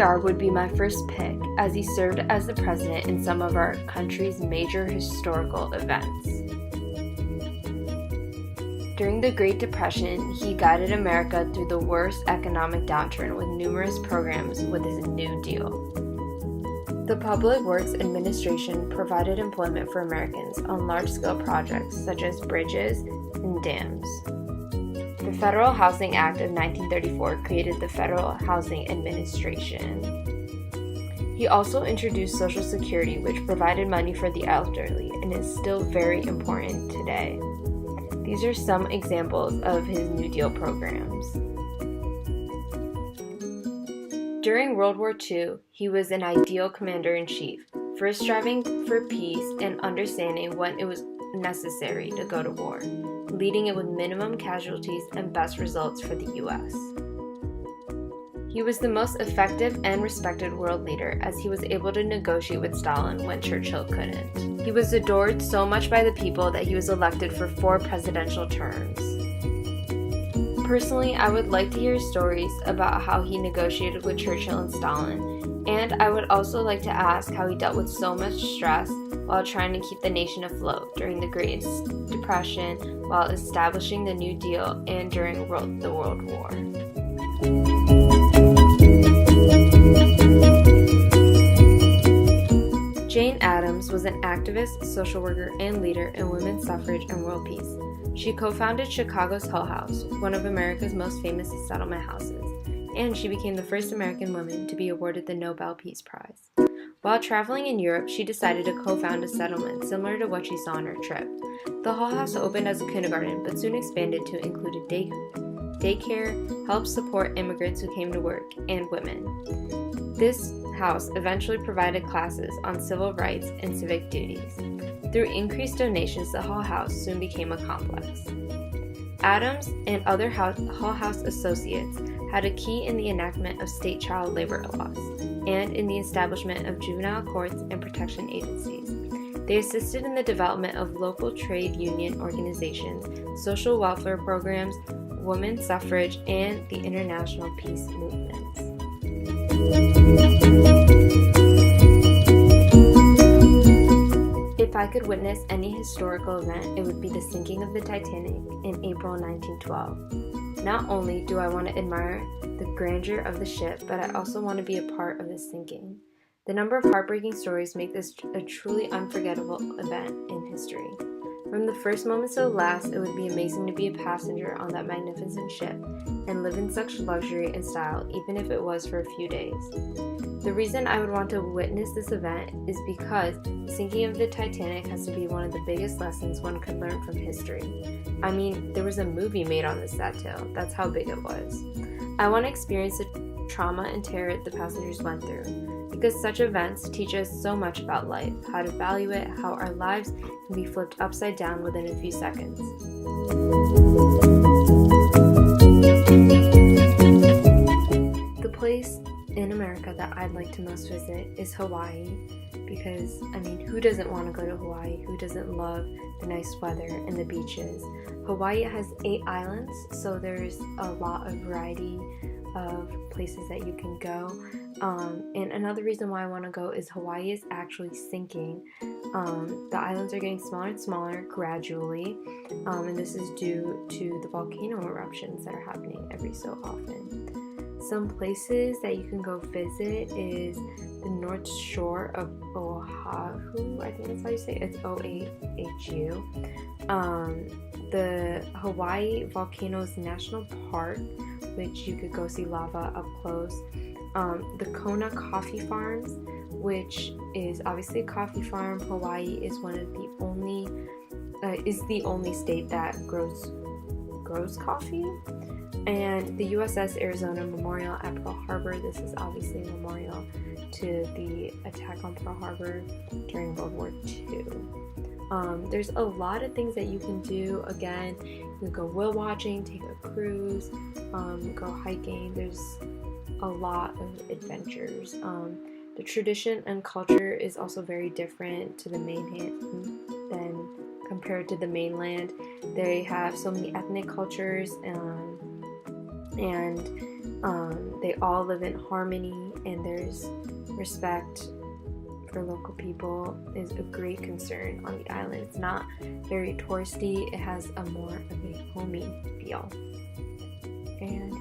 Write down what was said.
FDR would be my first pick, as he served as the president in some of our country's major historical events. During the Great Depression, he guided America through the worst economic downturn with numerous programs with his New Deal. The Public Works Administration provided employment for Americans on large-scale projects such as bridges and dams. The Federal Housing Act of 1934 created the Federal Housing Administration. He also introduced Social Security, which provided money for the elderly and is still very important today. These are some examples of his New Deal programs. During World War II, he was an ideal commander-in-chief, first striving for peace and understanding when it was necessary to go to war, leading it with minimum casualties and best results for the U.S. He was the most effective and respected world leader, as he was able to negotiate with Stalin when Churchill couldn't. He was adored so much by the people that he was elected for 4 presidential terms. Personally, I would like to hear stories about how he negotiated with Churchill and Stalin, and I would also like to ask how he dealt with so much stress while trying to keep the nation afloat during the Great Depression, while establishing the New Deal, and during the World War. Jane Addams was an activist, social worker, and leader in women's suffrage and world peace. She co-founded Chicago's Hull House, one of America's most famous settlement houses, and she became the first American woman to be awarded the Nobel Peace Prize. While traveling in Europe, she decided to co-found a settlement similar to what she saw on her trip. The Hull House opened as a kindergarten, but soon expanded to include a daycare, help support immigrants who came to work, and women. This house eventually provided classes on civil rights and civic duties. Through increased donations, the Hull House soon became a complex. Addams and other Hull House associates had a key in the enactment of state child labor laws and in the establishment of juvenile courts and protection agencies. They assisted in the development of local trade union organizations, social welfare programs, women's suffrage, and the international peace movements. If I could witness any historical event, it would be the sinking of the Titanic in April 1912. Not only do I want to admire the grandeur of the ship, but I also want to be a part of the sinking. The number of heartbreaking stories make this a truly unforgettable event in history. From the first moments to the last, it would be amazing to be a passenger on that magnificent ship and live in such luxury and style, even if it was for a few days. The reason I would want to witness this event is because the sinking of the Titanic has to be one of the biggest lessons one could learn from history. I mean, there was a movie made on this sad tale. That's how big it was. I want to experience the trauma and terror the passengers went through, because such events teach us so much about life, how to value it, how our lives can be flipped upside down within a few seconds. The place in America that I'd like to most visit is Hawaii, because, who doesn't want to go to Hawaii? Who doesn't love the nice weather and the beaches? Hawaii has 8 islands, so there's a lot of variety of places that you can go. And another reason why I want to go is Hawaii is actually sinking. The islands are getting smaller and smaller gradually, and this is due to the volcano eruptions that are happening every so often. Some places that you can go visit is the North Shore of Oahu, I think that's how you say it. It's Oahu. The Hawaii Volcanoes National Park, which you could go see lava up close. The Kona Coffee Farms, which is obviously a coffee farm. Hawaii is the only state that grows coffee. And the USS Arizona Memorial at Pearl Harbor. This is obviously a memorial to the attack on Pearl Harbor during World War II. There's a lot of things that you can do. Again, you can go whale watching, take a cruise, go hiking. There's a lot of adventures. The tradition and culture is also very different to the than compared to the mainland. They have so many ethnic cultures, and They all live in harmony, and there's respect for local people is a great concern on the island. It's not very touristy. It has a more of a homey feel. And